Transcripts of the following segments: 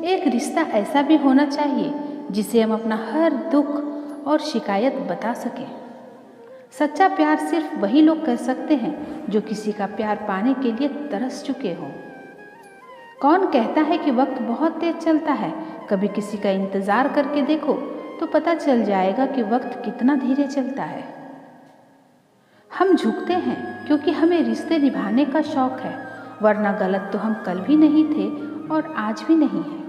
एक रिश्ता ऐसा भी होना चाहिए जिसे हम अपना हर दुख और शिकायत बता सकें। सच्चा प्यार सिर्फ वही लोग कर सकते हैं जो किसी का प्यार पाने के लिए तरस चुके हों। कौन कहता है कि वक्त बहुत तेज चलता है? कभी किसी का इंतज़ार करके देखो तो पता चल जाएगा कि वक्त कितना धीरे चलता है। हम झुकते हैं क्योंकि हमें रिश्ते निभाने का शौक है, वरना गलत तो हम कल भी नहीं थे और आज भी नहीं है।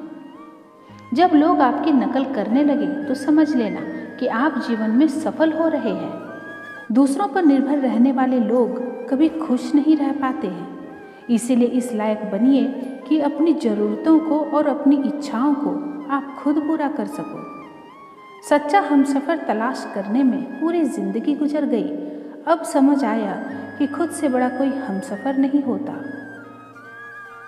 जब लोग आपकी नकल करने लगे तो समझ लेना कि आप जीवन में सफल हो रहे हैं। दूसरों पर निर्भर रहने वाले लोग कभी खुश नहीं रह पाते हैं। इसीलिए इस लायक बनिए कि अपनी ज़रूरतों को और अपनी इच्छाओं को आप खुद पूरा कर सको। सच्चा हमसफ़र तलाश करने में पूरी ज़िंदगी गुजर गई। अब समझ आया कि खुद से बड़ा कोई हमसफ़र नहीं होता।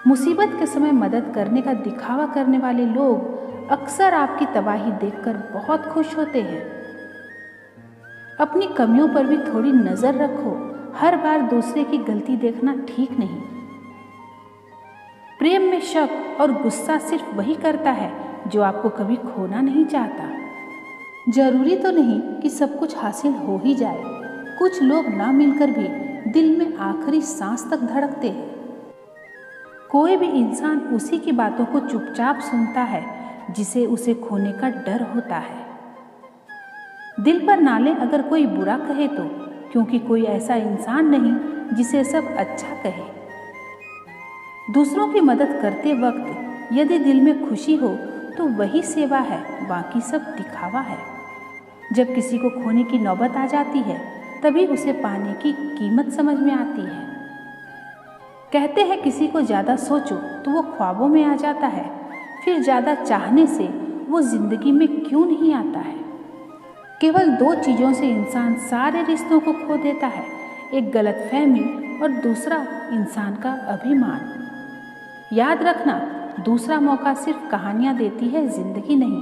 मुसीबत के समय मदद करने का दिखावा करने वाले लोग अक्सर आपकी तबाही देखकर बहुत खुश होते हैं। अपनी कमियों पर भी थोड़ी नज़र रखो। हर बार दूसरे की गलती देखना ठीक नहीं। प्रेम में शक और गुस्सा सिर्फ वही करता है जो आपको कभी खोना नहीं चाहता। जरूरी तो नहीं कि सब कुछ हासिल हो ही जाए। कुछ लोग ना मिलकर भी दिल में आखिरी सांस तक धड़कते हैं। कोई भी इंसान उसी की बातों को चुपचाप सुनता है जिसे उसे खोने का डर होता है। दिल पर ना ले अगर कोई बुरा कहे तो, क्योंकि कोई ऐसा इंसान नहीं जिसे सब अच्छा कहे। दूसरों की मदद करते वक्त यदि दिल में खुशी हो तो वही सेवा है, बाकी सब दिखावा है। जब किसी को खोने की नौबत आ जाती है तभी उसे पाने की कीमत समझ में आती है। कहते हैं किसी को ज़्यादा सोचो तो वो ख्वाबों में आ जाता है, फिर ज़्यादा चाहने से वो ज़िंदगी में क्यों नहीं आता है। केवल दो चीज़ों से इंसान सारे रिश्तों को खो देता है, एक गलतफहमी और दूसरा इंसान का अभिमान। याद रखना, दूसरा मौका सिर्फ कहानियाँ देती है, जिंदगी नहीं।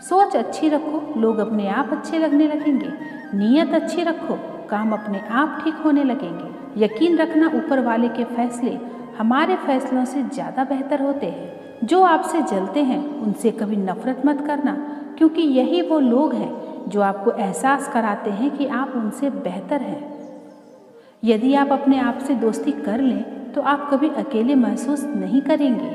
सोच अच्छी रखो, लोग अपने आप अच्छे लगने लगेंगे। नीयत अच्छी रखो, काम अपने आप ठीक होने लगेंगे। यकीन रखना, ऊपर वाले के फैसले हमारे फैसलों से ज़्यादा बेहतर होते हैं। जो आपसे जलते हैं उनसे कभी नफरत मत करना, क्योंकि यही वो लोग हैं जो आपको एहसास कराते हैं कि आप उनसे बेहतर हैं। यदि आप अपने आप से दोस्ती कर लें तो आप कभी अकेले महसूस नहीं करेंगे।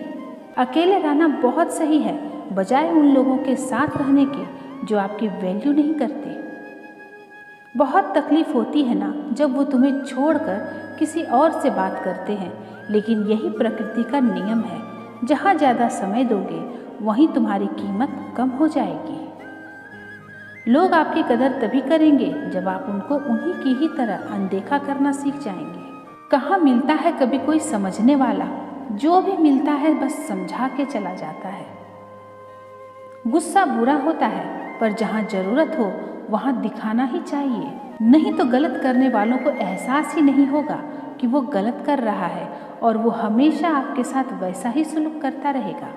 अकेले रहना बहुत सही है, बजाय उन लोगों के साथ रहने के जो आपकी वैल्यू नहीं करते। बहुत तकलीफ होती है ना जब वो तुम्हें छोड़कर किसी और से बात करते हैं, लेकिन यही प्रकृति का नियम है। जहाँ ज़्यादा समय दोगे वहीं तुम्हारी कीमत कम हो जाएगी। लोग आपकी कदर तभी करेंगे जब आप उनको उन्हीं की ही तरह अनदेखा करना सीख जाएंगे। कहाँ मिलता है कभी कोई समझने वाला, जो भी मिलता है बस समझा के चला जाता है। गुस्सा बुरा होता है, पर जहाँ ज़रूरत हो वहाँ दिखाना ही चाहिए, नहीं तो गलत करने वालों को एहसास ही नहीं होगा कि वो गलत कर रहा है और वो हमेशा आपके साथ वैसा ही सलूक करता रहेगा।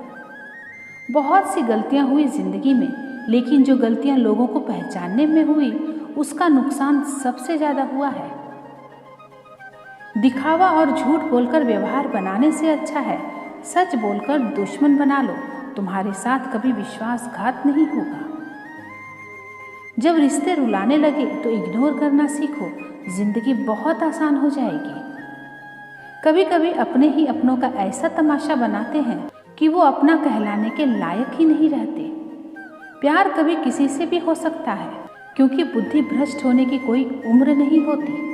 बहुत सी गलतियाँ हुई ज़िंदगी में, लेकिन जो गलतियाँ लोगों को पहचानने में हुई उसका नुकसान सबसे ज़्यादा हुआ है। दिखावा और झूठ बोलकर व्यवहार बनाने से अच्छा है सच बोलकर दुश्मन बना लो, तुम्हारे साथ कभी विश्वासघात नहीं होगा। जब रिश्ते रुलाने लगे तो इग्नोर करना सीखो, जिंदगी बहुत आसान हो जाएगी। कभी कभी अपने ही अपनों का ऐसा तमाशा बनाते हैं कि वो अपना कहलाने के लायक ही नहीं रहते। प्यार कभी किसी से भी हो सकता है, क्योंकि बुद्धि भ्रष्ट होने की कोई उम्र नहीं होती।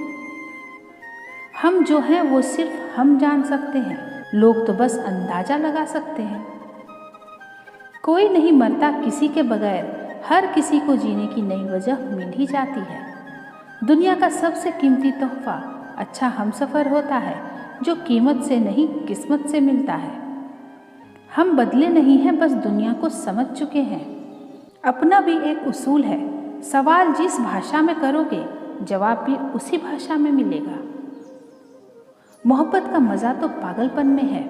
हम जो हैं वो सिर्फ हम जान सकते हैं, लोग तो बस अंदाजा लगा सकते हैं। कोई नहीं मरता किसी के बगैर, हर किसी को जीने की नई वजह मिल ही जाती है। दुनिया का सबसे कीमती तोहफा अच्छा हमसफ़र होता है, जो कीमत से नहीं किस्मत से मिलता है। हम बदले नहीं हैं, बस दुनिया को समझ चुके हैं। अपना भी एक उसूल है, सवाल जिस भाषा में करोगे जवाब भी उसी भाषा में मिलेगा। मोहब्बत का मज़ा तो पागलपन में है,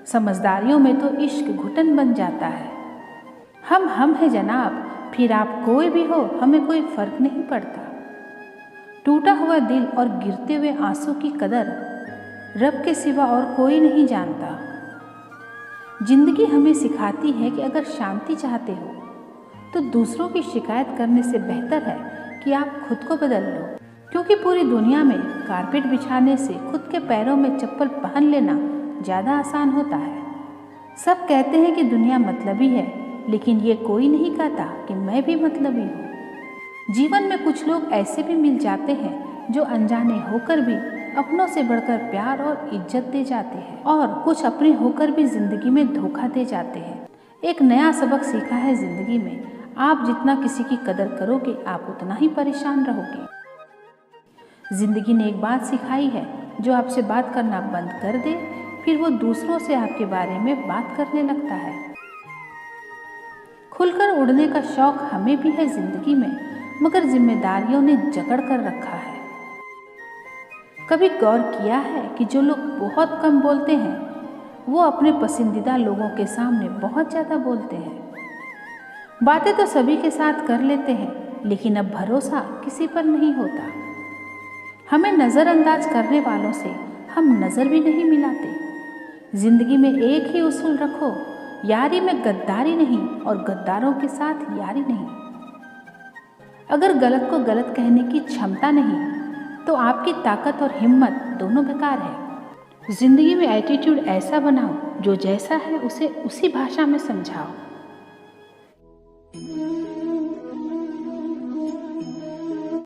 समझदारियों में तो इश्क घुटन बन जाता है। हम हैं जनाब, फिर आप कोई भी हो, हमें कोई फ़र्क नहीं पड़ता। टूटा हुआ दिल और गिरते हुए आंसू की कदर रब के सिवा और कोई नहीं जानता। जिंदगी हमें सिखाती है कि अगर शांति चाहते हो तो दूसरों की शिकायत करने से बेहतर है कि आप खुद को बदल लो, क्योंकि पूरी दुनिया में कारपेट बिछाने से खुद के पैरों में चप्पल पहन लेना ज़्यादा आसान होता है। सब कहते हैं कि दुनिया मतलबी है, लेकिन ये कोई नहीं कहता कि मैं भी मतलबी हूँ। जीवन में कुछ लोग ऐसे भी मिल जाते हैं जो अनजाने होकर भी अपनों से बढ़कर प्यार और इज्जत दे जाते हैं, और कुछ अपने होकर भी जिंदगी में धोखा दे जाते हैं। एक नया सबक सीखा है जिंदगी में, आप जितना किसी की कदर करोगे आप उतना ही परेशान रहोगे। जिंदगी ने एक बात सिखाई है, जो आपसे बात करना बंद कर दे फिर वो दूसरों से आपके बारे में बात करने लगता है। खुलकर उड़ने का शौक हमें भी है जिंदगी में, मगर जिम्मेदारियों ने जकड़ कर रखा है। कभी गौर किया है कि जो लोग बहुत कम बोलते हैं वो अपने पसंदीदा लोगों के सामने बहुत ज़्यादा बोलते हैं। बातें तो सभी के साथ कर लेते हैं, लेकिन अब भरोसा किसी पर नहीं होता। हमें नज़रअंदाज करने वालों से हम नज़र भी नहीं मिलाते। जिंदगी में एक ही उसूल रखो, यारी में गद्दारी नहीं और गद्दारों के साथ यारी नहीं। अगर गलत को गलत कहने की क्षमता नहीं तो आपकी ताकत और हिम्मत दोनों बेकार है। जिंदगी में एटीट्यूड ऐसा बनाओ जो जैसा है उसे उसी भाषा में समझाओ।